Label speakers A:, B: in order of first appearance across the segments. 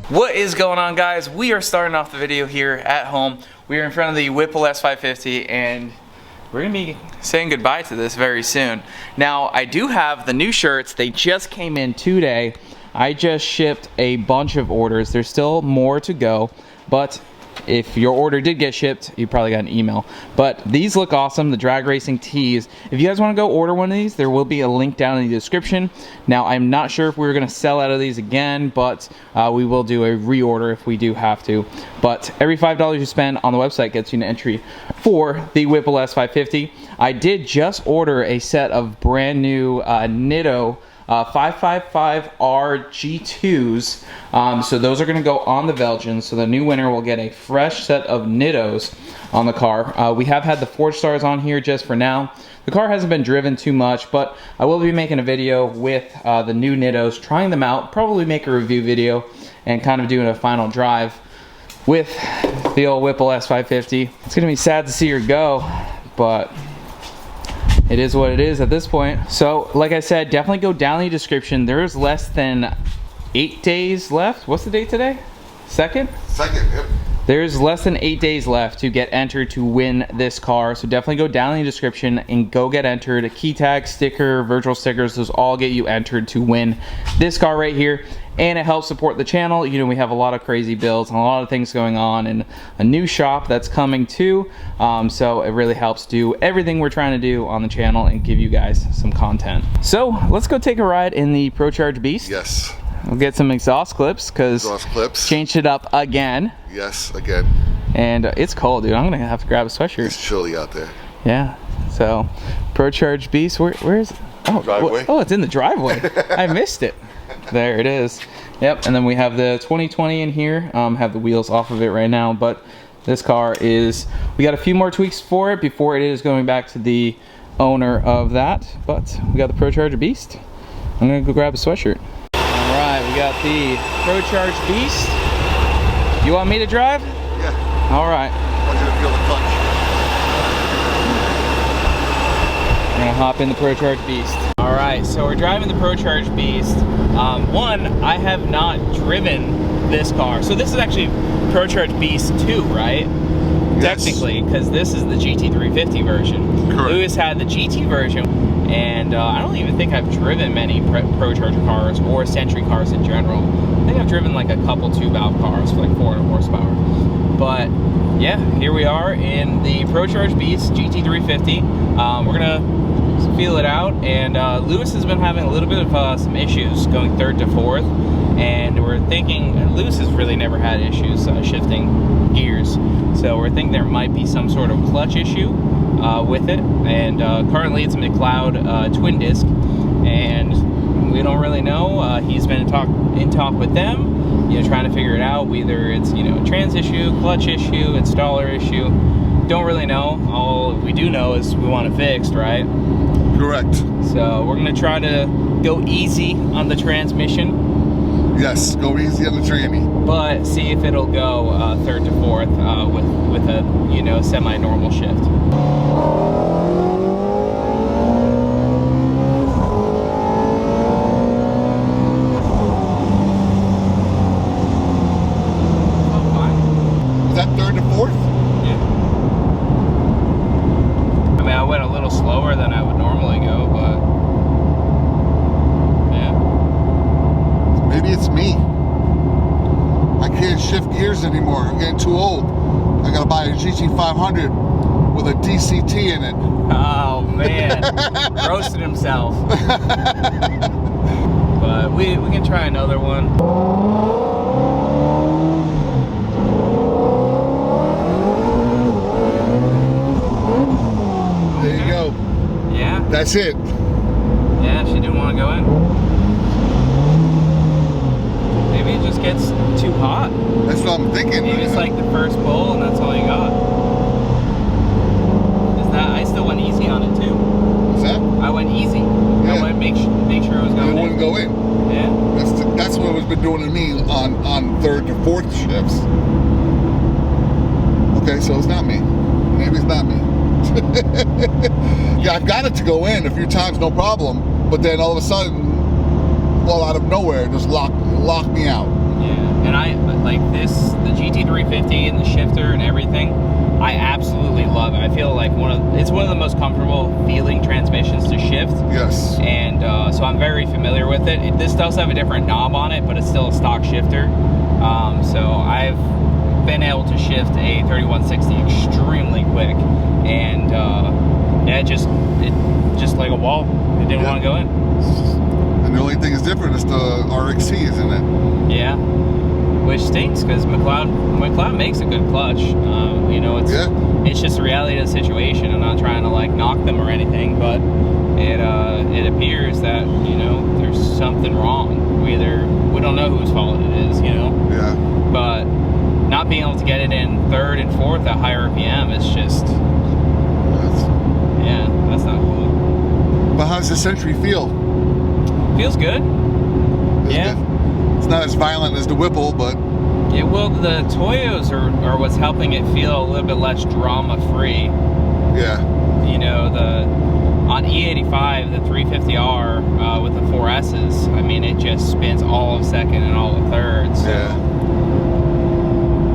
A: What is going on, guys? We are starting off the video here at home. We are in front of the Whipple S550 and we're gonna be saying goodbye to this very soon. Now, I do have the new shirts. They just came in today. I just shipped a bunch of orders. There's still more to go, but if your order did get shipped, you probably got an email. But these look awesome, the drag racing tees. If you guys want to go order one of these, there will be a link down in the description. Now, I'm not sure if we're going to sell out of these again, but we will do a reorder if we do have to. But every $5 you spend on the website gets you an entry for the Whipple S550. I did just order a set of brand new Nitto 555R G2s, so those are going to go on the Velgen, so the new winner will get a fresh set of Nittos on the car. We have had the 4-stars on here just for now. The car hasn't been driven too much, but I will be making a video with the new Nittos, trying them out, probably make a review video, and kind of doing a final drive with the old Whipple S550. It's going to be sad to see her go, but it is what it is at this point. So, like I said, definitely go down in the description. There's less than 8 days left. What's the date today? Second?
B: Second, yep.
A: There's less than 8 days left to get entered to win this car. So definitely go down in the description and go get entered. A key tag, sticker, virtual stickers, those all get you entered to win this car right here. And it helps support the channel. You know, we have a lot of crazy builds and a lot of things going on, and a new shop that's coming too. So it really helps do everything we're trying to do on the channel and give you guys some content. So let's go take a ride in the Procharged Beast.
B: Yes.
A: We'll get some exhaust clips because changed it up again.
B: Yes, again.
A: And it's cold, dude. I'm gonna have to grab a sweatshirt.
B: It's chilly out there.
A: Yeah. So Procharged Beast. Where is it? Oh,
B: driveway.
A: Oh, it's in the driveway. I missed it. There it is. Yep. And then we have the 2020 in here. Have the wheels off of it right now, but this car is, we got a few more tweaks for it before it is going back to the owner of that, but we got the Procharged Beast. I'm gonna go grab a sweatshirt. All right, we got the Procharged Beast. You want me to drive?
B: Yeah.
A: All right.
B: I want you to feel the clutch.
A: I'm gonna hop in the Procharged Beast. All right, so we're driving the Procharged Beast. One, I have not driven this car. So this is actually Procharged Beast 2, right? Yes. Technically, because this is the GT350 version.
B: Correct.
A: Lewis had the GT version, and I don't even think I've driven many ProCharger cars or Century cars in general. I think I've driven like a couple 2-valve cars for like 400 horsepower. But yeah, here we are in the Procharged Beast GT350. We're gonna feel it out, and Lewis has been having a little bit of some issues going 3rd to 4th, and we're thinking, Lewis has really never had issues shifting gears, so we're thinking there might be some sort of clutch issue with it. And currently it's a McLeod twin disc, and we don't really know. He's been in talk with them, you know, trying to figure it out, whether it's, you know, a trans issue, clutch issue, installer issue. Don't really know. All we do know is we want it fixed, right?
B: Correct.
A: So we're gonna try to go easy on the transmission.
B: Yes, go easy on the tranny.
A: But see if it'll go 3rd to 4th with a, you know, semi-normal shift.
B: Is that 3rd to 4th?
A: I mean, I went a little slower than I would normally go, but yeah.
B: Maybe it's me. I can't shift gears anymore. I'm getting too old. I gotta buy a GT500 with a DCT in it.
A: Oh man, roasted himself. But we can try another one.
B: There you go.
A: Yeah?
B: That's it.
A: Yeah, she didn't want to go in. Maybe it just gets too hot.
B: That's what I'm thinking.
A: Maybe it's like the first pull and that's all you got. Is that, I still went easy on it too.
B: What's that?
A: I went easy.
B: Yeah.
A: I went make sure it was going in.
B: It wouldn't go in.
A: Yeah.
B: That's what it's been doing to me on 3rd to 4th shifts. Okay, so it's not me. Maybe it's not me. Yeah, I've got it to go in a few times, no problem. But then all of a sudden, well, out of nowhere, just lock me out.
A: Yeah. And I like this, the GT350 and the shifter and everything. I absolutely love it. I feel like it's one of the most comfortable feeling transmissions to shift.
B: Yes.
A: And so I'm very familiar with it. This does have a different knob on it, but it's still a stock shifter. So I've been able to shift a 3160 extremely quick, and yeah, it just like a wall. It didn't want to go in.
B: And the only thing is different is the RXT, isn't it?
A: Yeah. Which stinks because McLeod makes a good clutch. You know, it's just the reality of the situation. I'm not trying to like knock them or anything, but it appears that, you know, there's something wrong. We don't know whose fault it is, you know.
B: Yeah.
A: But not being able to get it in third and fourth at higher RPM is just that's not cool.
B: But how does the Century feel?
A: Feels good. Yeah.
B: Good. It's not as violent as the Whipple, but
A: yeah, well, the Toyos are what's helping it feel a little bit less drama-free.
B: Yeah.
A: You know, on E85, the 350R with the 4S's, I mean, it just spins all of second and all of third. So.
B: Yeah.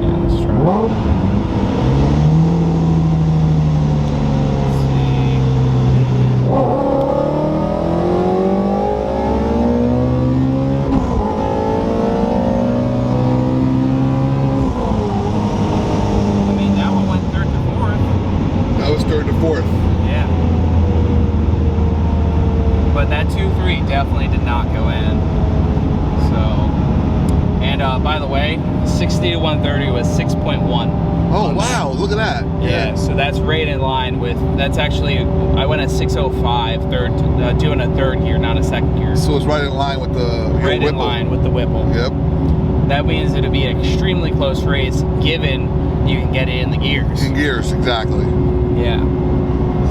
A: Yeah, let's try. Definitely did not go in. So, and by the way, 60 to 130 was 6.1.
B: Oh wow, look at that.
A: Yeah, so that's right in line with, that's actually, I went at 605 doing a third gear, not a second gear.
B: So it's right in line with the
A: right in line with the Whipple.
B: Yep.
A: That means it'll be an extremely close race given you can get it in the gears.
B: In gears, exactly.
A: Yeah.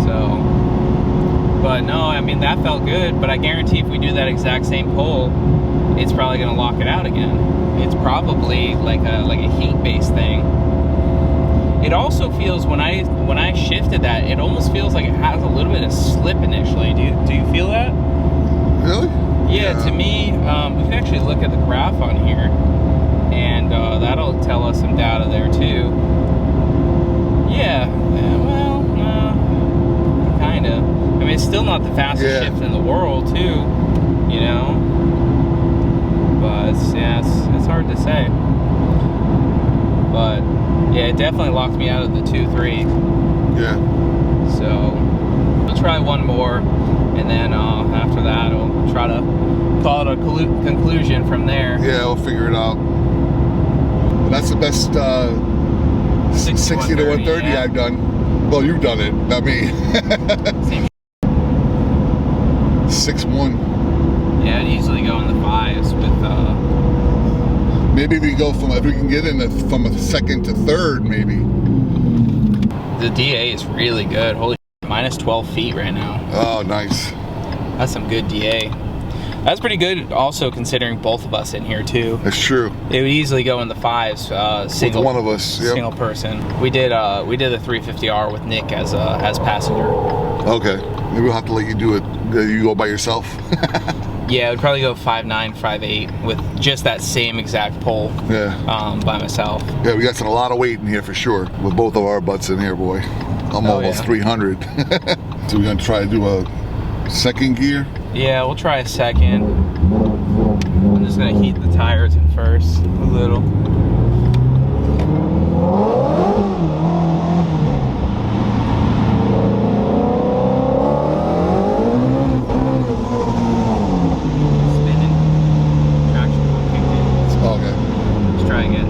A: So, but no, I mean, that felt good, but I guarantee if we do that exact same pull, it's probably going to lock it out again. It's probably like a heat-based thing. It also feels, when I shifted that, it almost feels like it has a little bit of slip initially. Do you feel that?
B: Really?
A: Yeah, to me, we can actually look at the graph on here, and that'll tell us some data there too. Yeah, well, kind of. I mean, it's still not the fastest shift in the world, too, you know. But it's hard to say. But yeah, it definitely locked me out of the 2.3.
B: Yeah.
A: So we'll try one more, and then after that, we'll try to call it a conclusion from there.
B: Yeah, we'll figure it out. But that's the best 60 to 130 I've done. Well, you've done it, not me.
A: Same.
B: 6.1.
A: Yeah, I'd easily go in the fives with.
B: Maybe we go from, if we can get in from a second to third, maybe.
A: The DA is really good. Holy shit, minus 12 feet right now.
B: Oh, nice.
A: That's some good DA. That's pretty good, also considering both of us in here too.
B: That's true.
A: It would easily go in the fives. Single,
B: with one of us. Yep.
A: Single person. We did the 350R with Nick as passenger.
B: Okay, maybe we'll have to let you do it. You go by yourself.
A: Yeah, it would probably go 5.9, 5.8 with just that same exact pole.
B: Yeah.
A: By myself.
B: Yeah, we got a lot of weight in here for sure. With both of our butts in here, boy. I'm almost 300. So we're gonna try to do a second gear.
A: Yeah, we'll try a second. I'm just gonna heat the tires in first a little. Spinning. Traction kicked in.
B: Okay.
A: Let's try again.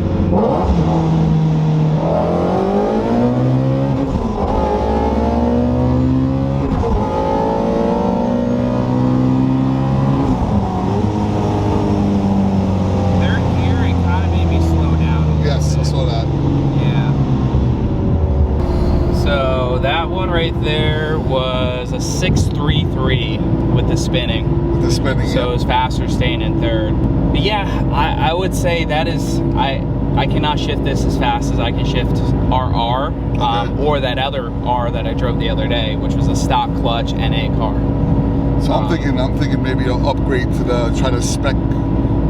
A: Right there was a 6.33 with the spinning.
B: With the spinning,
A: so it was faster staying in third. But yeah, I would say that is, I cannot shift this as fast as I can shift RR, or that other R that I drove the other day, which was a stock clutch NA car.
B: So I'm thinking maybe I'll upgrade to try to spec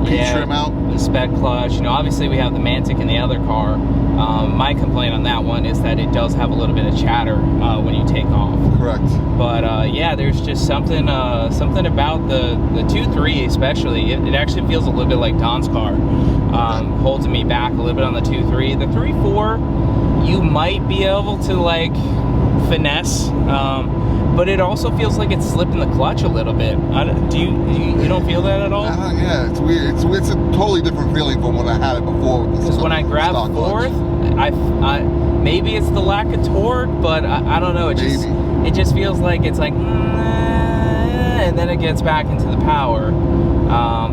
B: piece trim out.
A: The sped clutch. You know, obviously we have the Mantic in the other car. My complaint on that one is that it does have a little bit of chatter when you take off.
B: Correct.
A: But yeah, there's just something about the 2.3 especially. It actually feels a little bit like Don's car, holding me back a little bit on the 2.3. The 3.4, you might be able to like finesse, but it also feels like it's slipping the clutch a little bit. You don't feel that at all?
B: Yeah, it's weird. It's a totally different feeling from when I had it before.
A: Because when I grab fourth, I maybe it's the lack of torque, but I don't know. It just feels like it's like, and then it gets back into the power.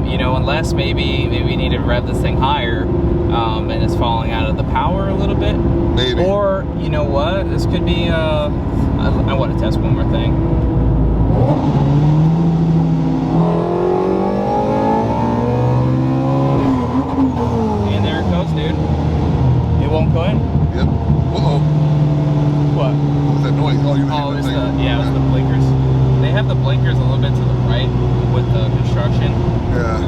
A: You know, unless maybe we need to rev this thing higher, and it's falling out of the power a little bit.
B: Maybe.
A: Or you know what? This could be. I want to test one more thing. And there it goes, dude. It won't go in.
B: Yep. Uh-oh.
A: What?
B: What was that noise? Oh, you
A: it was the blinkers. They have the blinkers a little bit to the right with the construction.
B: Yeah.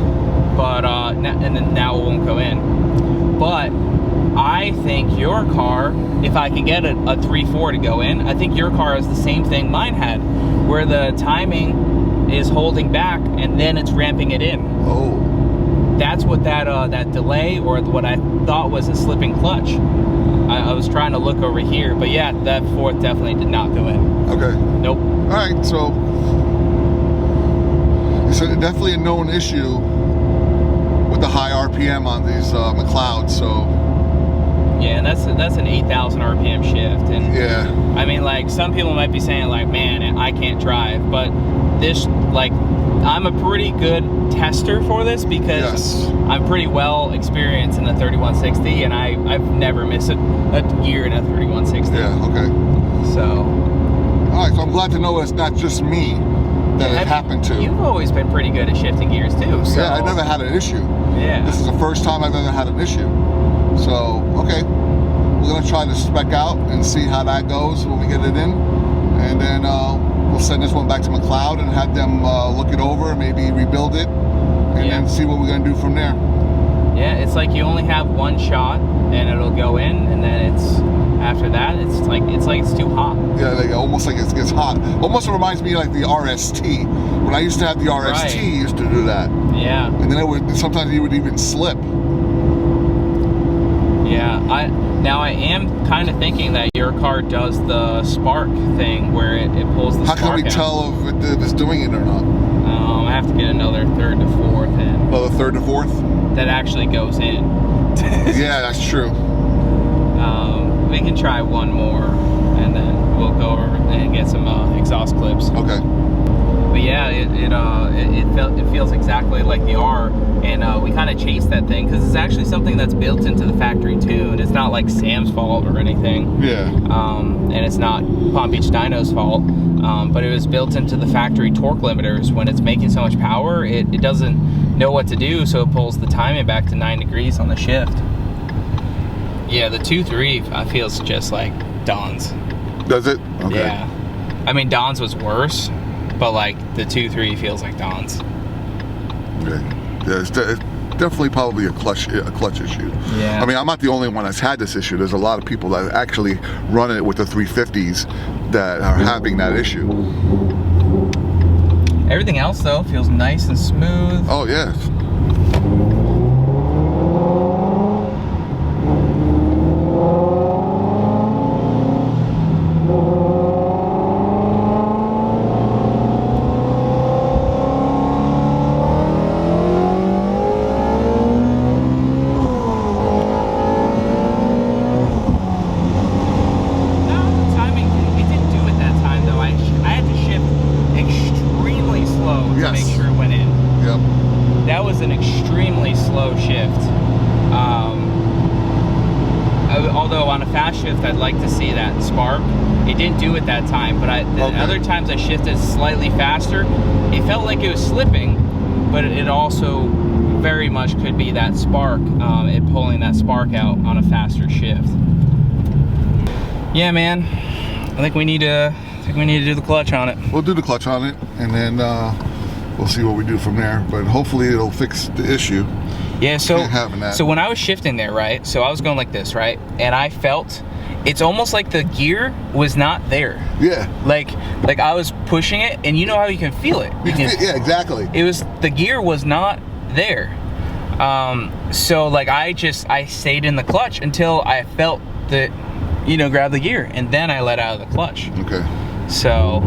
A: But and then now it won't go in. But I think your car, if I can get a 3.4 to go in, I think your car has the same thing mine had, where the timing is holding back and then it's ramping it in.
B: Oh.
A: That's what that delay, or what I thought was a slipping clutch. I was trying to look over here, but yeah, that fourth definitely did not go in.
B: Okay.
A: Nope.
B: All right, so it's definitely a known issue with the high RPM on these McLeods, so.
A: Yeah, and that's an 8,000 RPM shift, and
B: yeah,
A: I mean, like, some people might be saying like, man, I can't drive, but this, like, I'm a pretty good tester for this because I'm pretty well experienced in the 3160, and I've never missed a gear in a 3160.
B: Yeah, okay.
A: So.
B: All right, so I'm glad to know it's not just me that it happened to.
A: You've always been pretty good at shifting gears too. So.
B: Yeah, I never had an issue.
A: Yeah.
B: This is the first time I've ever had an issue. So, okay. We're going to try to spec out and see how that goes when we get it in. And then we'll send this one back to McLeod and have them look it over, maybe rebuild it, and then see what we're going to do from there.
A: Yeah, it's like you only have one shot and it'll go in, and then it's after that it's like it's too hot.
B: Yeah, like, almost like it gets hot. Almost reminds me like the RST. When I used to have the RST, used to do that.
A: Yeah.
B: And then it would sometimes it would even slip.
A: Yeah, I am kind of thinking that your car does the spark thing where it pulls the spark out.
B: How can we tell if it's doing it or not?
A: I have to get another 3rd to 4th in.
B: Oh, the 3rd to 4th?
A: That actually goes in.
B: Yeah, that's true.
A: We can try one more, and then we'll go over and get some exhaust clips.
B: Okay.
A: But yeah, it feels exactly like the R, and we kind of chased that thing because it's actually something that's built into the factory tune. It's not like Sam's fault or anything.
B: Yeah.
A: And it's not Palm Beach Dyno's fault, but it was built into the factory torque limiters. When it's making so much power, it doesn't know what to do, so it pulls the timing back to 9 degrees on the shift. Yeah, the 2.3 feels just like Don's.
B: Does it? Okay.
A: Yeah. I mean, Don's was worse, but like the 2.3 feels like Don's.
B: Okay. Yeah, it's definitely probably a clutch issue.
A: Yeah.
B: I mean, I'm not the only one that's had this issue. There's a lot of people that actually run it with the 350s that are having that issue.
A: Everything else though feels nice and smooth.
B: Oh yeah.
A: Although on a fast shift, I'd like to see that spark. It didn't do it that time, but the other times I shifted slightly faster, it felt like it was slipping, but it also very much could be that spark, it pulling that spark out on a faster shift. Yeah, man, I think we need to do the clutch on it.
B: We'll do the clutch on it, and then we'll see what we do from there. But hopefully it'll fix the issue.
A: Yeah, so
B: having that.
A: So when I was shifting there, right? So I was going like this, right? And I felt it's almost like the gear was not there.
B: Yeah.
A: Like I was pushing it, and you know how you can feel it.
B: Yeah, exactly.
A: It was, the gear was not there. So like I stayed in the clutch until I felt the, you know, grab the gear, and then I let out of the clutch.
B: Okay.
A: So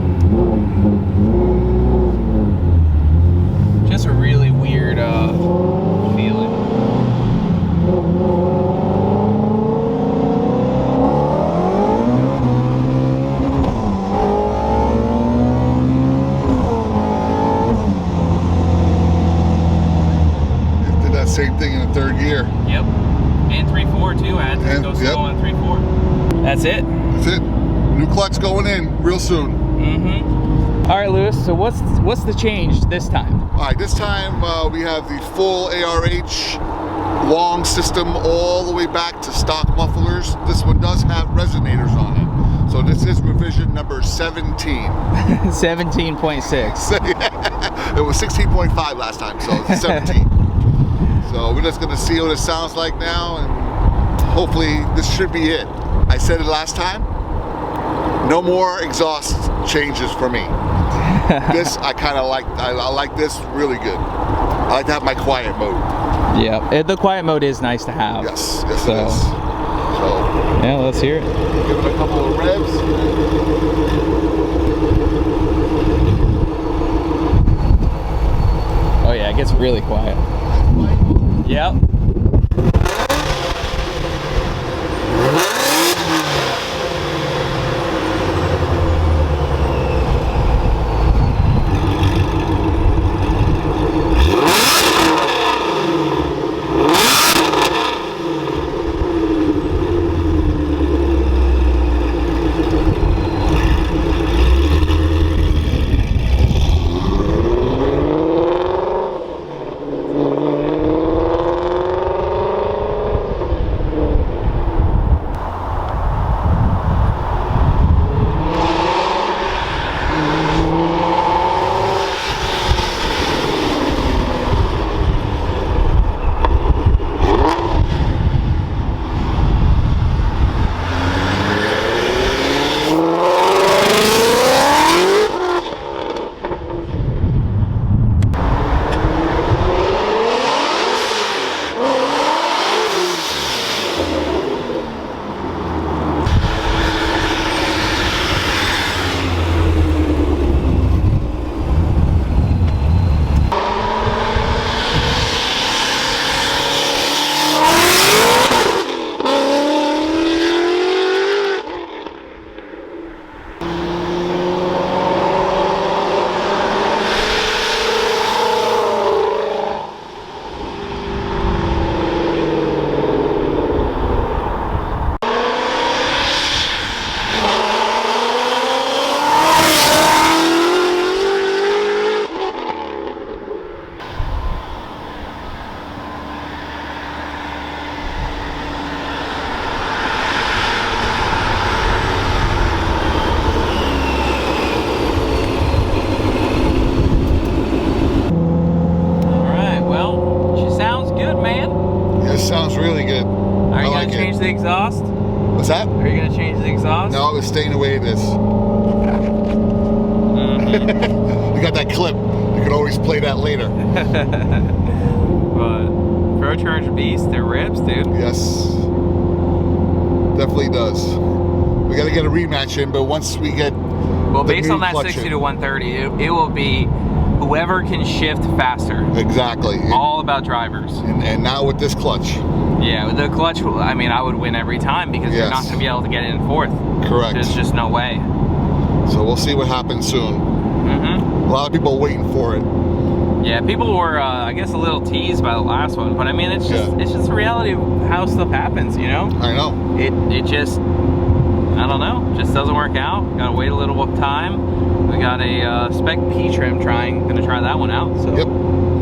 A: just a really weird feeling.
B: It did that same thing in the third gear.
A: Yep. And 3/4 too. I had to go slow on 3/4. That's it.
B: That's it. New clutch going in real soon.
A: Mm-hmm. All right, Lewis. So what's the change this time?
B: All right, this time we have the full ARH long system all the way back to stock mufflers. This one does have resonators on it. So this is revision number 17.
A: 17.6.
B: It was 16.5 last time, so it's 17. So we're just gonna see what it sounds like now, and hopefully this should be it. I said it last time, no more exhaust changes for me. This I kind of like. I like this really good. I like to have my quiet mode.
A: Yeah, the quiet mode is nice to have.
B: Yes, yes
A: So,
B: it is. So
A: yeah, let's hear it.
B: give it a couple of revs.
A: Oh yeah, it gets really quiet. Yep.
B: Sounds really good.
A: Are you gonna change the exhaust?
B: What's that?
A: Are you gonna change the exhaust?
B: No, it's staying the way it is. You got that clip. You can always play that later.
A: But ProCharged beast, it rips, dude.
B: Yes, definitely does. We got to get a rematch in, but once we get
A: based on that 60 to 130, it will be whoever can shift faster.
B: Exactly.
A: All about drivers.
B: And now with this clutch.
A: Yeah, with the clutch, I mean, I would win every time because you're not going to be able to get it in fourth.
B: Correct.
A: There's just no way.
B: So we'll see what happens soon.
A: Mm-hmm.
B: A lot of people are waiting for it.
A: Yeah, people were, I guess, a little teased by the last one, but I mean, it's just the reality of how stuff happens, you know?
B: I know.
A: It just, I don't know, just doesn't work out. Gotta wait a little time. We got a spec P trim gonna try that one out. So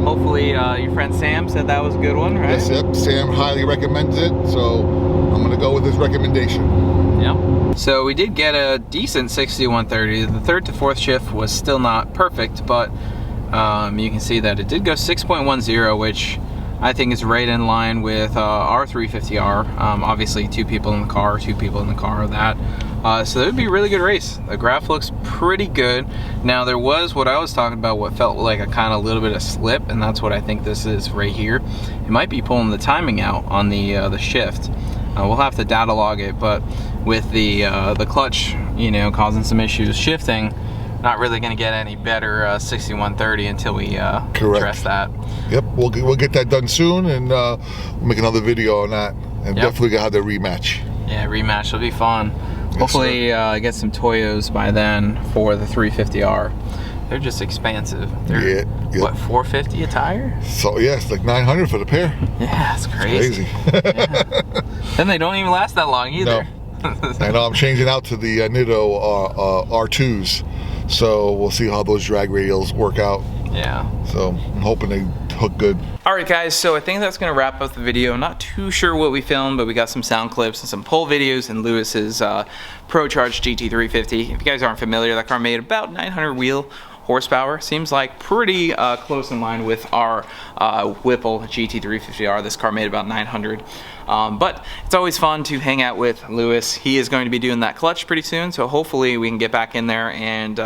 A: hopefully your friend Sam said that was a good one, right?
B: Yes, yep. Sam highly recommends it, so I'm gonna go with his recommendation.
A: Yep. So we did get a decent 60 to 130. The third to fourth shift was still not perfect, but you can see that it did go 6.10, which I think is right in line with our 350R. Obviously 2 people in the car, 2 people in the car of that. So it would be a really good race. The graph looks pretty good. Now there was what I was talking about, what felt like a kind of little bit of slip, and that's what I think this is right here. It might be pulling the timing out on the shift. We'll have to data log it, but with the clutch, you know, causing some issues shifting, not really going to get any better 6130 until we address that.
B: Yep, we'll get that done soon, and we'll make another video on that, and definitely gonna have the rematch. Yeah,
A: rematch will be fun. Hopefully get some Toyos by then for the 350R. They're just expansive. They're what, $450 a tire?
B: So yeah, it's like $900 for the pair.
A: Yeah, it's crazy. Yeah. Then they don't even last that long either.
B: No. I know I'm changing out to the Nitto R2s, so we'll see how those drag radials work out.
A: Yeah.
B: So I'm hoping they hook good.
A: Alright guys, so I think that's going to wrap up the video. I'm not too sure what we filmed, but we got some sound clips and some pull videos in Lewis's Procharged GT350. If you guys aren't familiar, that car made about 900 wheel horsepower. Seems like pretty close in line with our Whipple GT350R. This car made about 900. But it's always fun to hang out with Lewis. He is going to be doing that clutch pretty soon, so hopefully we can get back in there and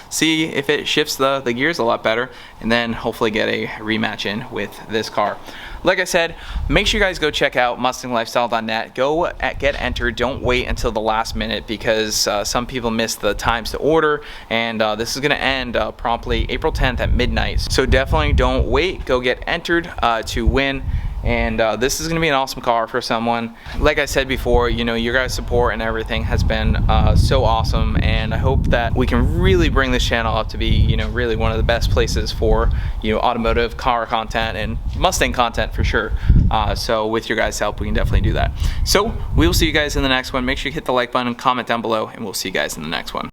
A: see if it shifts the gears a lot better, and then hopefully get a rematch in with this car. Like I said, make sure you guys go check out MustangLifestyle.net. Go get entered. Don't wait until the last minute, because some people miss the times to order, and this is going to end promptly April 10th at midnight. So definitely don't wait. Go get entered to win. And this is going to be an awesome car for someone. Like I said before, you know, your guys' support and everything has been so awesome, and I hope that we can really bring this channel up to be, you know, really one of the best places for, you know, automotive car content and Mustang content for sure. So with your guys' help, we can definitely do that. So we will see you guys in the next one. Make sure you hit the like button, comment down below, and we'll see you guys in the next one.